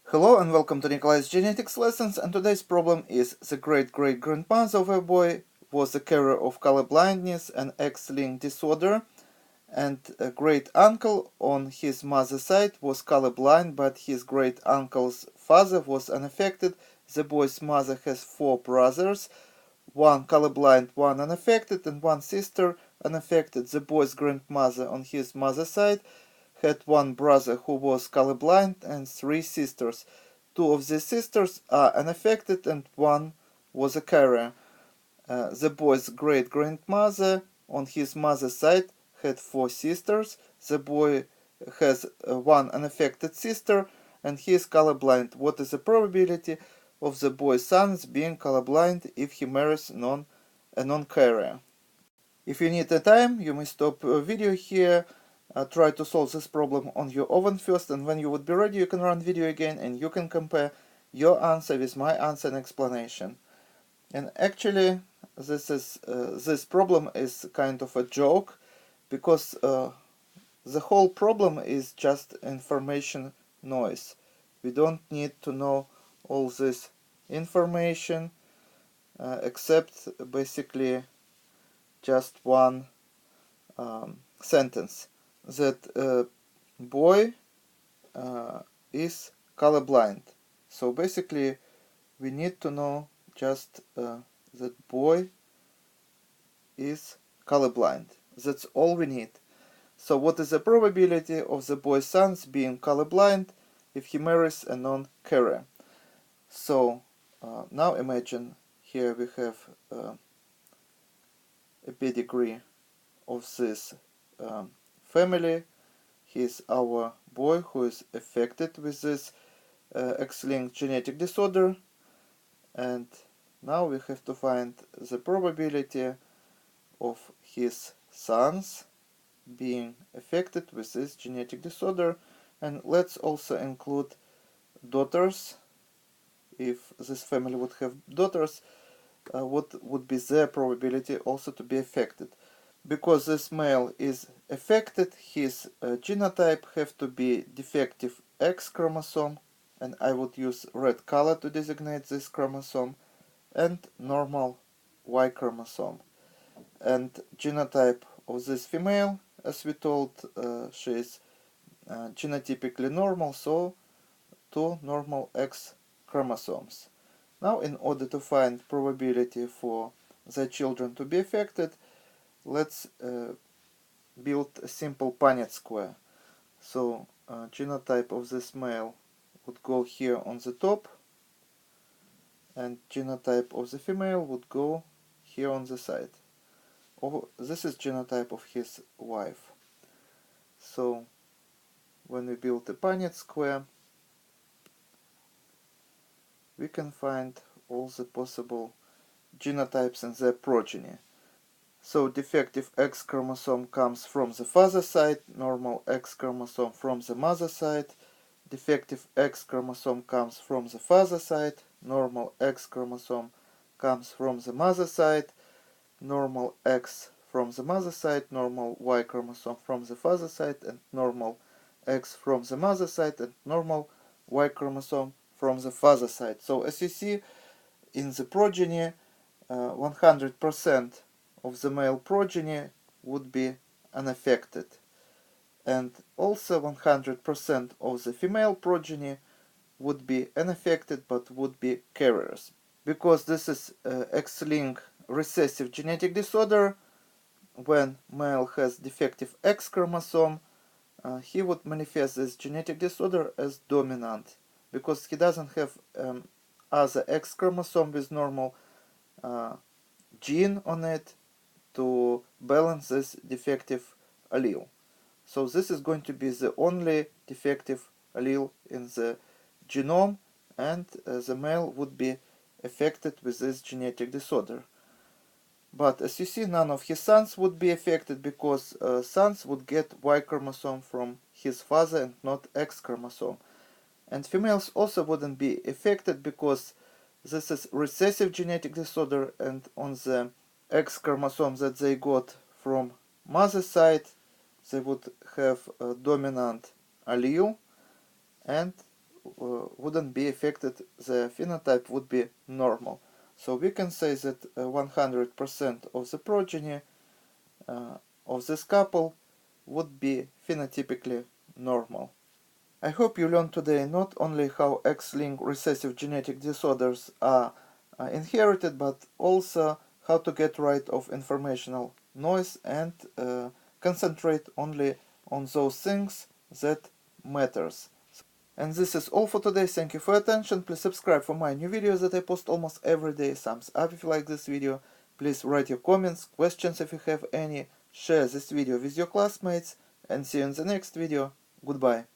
Hello and welcome to Nikolai's genetics lessons, and today's problem is the great-great-grandmother of a boy was the carrier of color blindness and X-linked disorder, and a great-uncle on his mother's side was colorblind, but his great-uncle's father was unaffected. The boy's mother has four brothers, one colorblind, one unaffected, and one sister unaffected. The boy's grandmother on his mother's side had one brother who was colorblind and three sisters. Two of the sisters are unaffected and one was a carrier. The boy's great-grandmother on his mother's side had four sisters. The boy has one unaffected sister and he is colorblind. What is the probability of the boy's sons being colorblind if he marries a non-carrier? If you need the time, you may stop video here, try to solve this problem on your own first, and when you would be ready, you can run video again and you can compare your answer with my answer and explanation. And actually, this problem is kind of a joke, because the whole problem is just information noise. We don't need to know all this information except basically just one sentence, that boy is colorblind. So basically we need to know just that boy is colorblind. That's all we need. So what is the probability of the boy's sons being colorblind if he marries a non-carrier? So now imagine here we have a pedigree of this family. He is our boy who is affected with this X-linked genetic disorder, and now we have to find the probability of his sons being affected with this genetic disorder, and let's also include daughters. If this family would have daughters, what would be their probability also to be affected? Because this male is affected, his genotype have to be defective X chromosome, and I would use red color to designate this chromosome, and normal Y chromosome. And genotype of this female, as we told, she is genotypically normal, so two normal X chromosomes. Now, in order to find probability for the children to be affected, let's build a simple Punnett square. So genotype of this male would go here on the top, and genotype of the female would go here on the side. Oh, this is genotype of his wife. So when we build a Punnett square, we can find all the possible genotypes and their progeny. So defective X chromosome comes from the father side, normal X chromosome from the mother side. Defective X chromosome comes from the father side, normal X chromosome comes from the mother side, normal X from the mother side, normal Y chromosome from the father side, and normal X from the mother side, and normal Y chromosome from the father side. So as you see, in the progeny, 100% of the male progeny would be unaffected, and also 100% of the female progeny would be unaffected but would be carriers. Because this is X-linked recessive genetic disorder, when male has defective X chromosome, he would manifest this genetic disorder as dominant, because he doesn't have other X chromosome with normal gene on it to balance this defective allele. So this is going to be the only defective allele in the genome, and the male would be affected with this genetic disorder. But as you see, none of his sons would be affected, because sons would get Y chromosome from his father and not X chromosome. And females also wouldn't be affected, because this is recessive genetic disorder, and on the X chromosome that they got from mother's side, they would have a dominant allele, and wouldn't be affected, the phenotype would be normal. So we can say that 100% of the progeny of this couple would be phenotypically normal. I hope you learned today not only how X-linked recessive genetic disorders are inherited, but also how to get rid of informational noise and concentrate only on those things that matters. And this is all for today. Thank you for your attention. Please subscribe for my new videos that I post almost every day. Thumbs up if you like this video. Please write your comments, questions if you have any. Share this video with your classmates, and see you in the next video. Goodbye.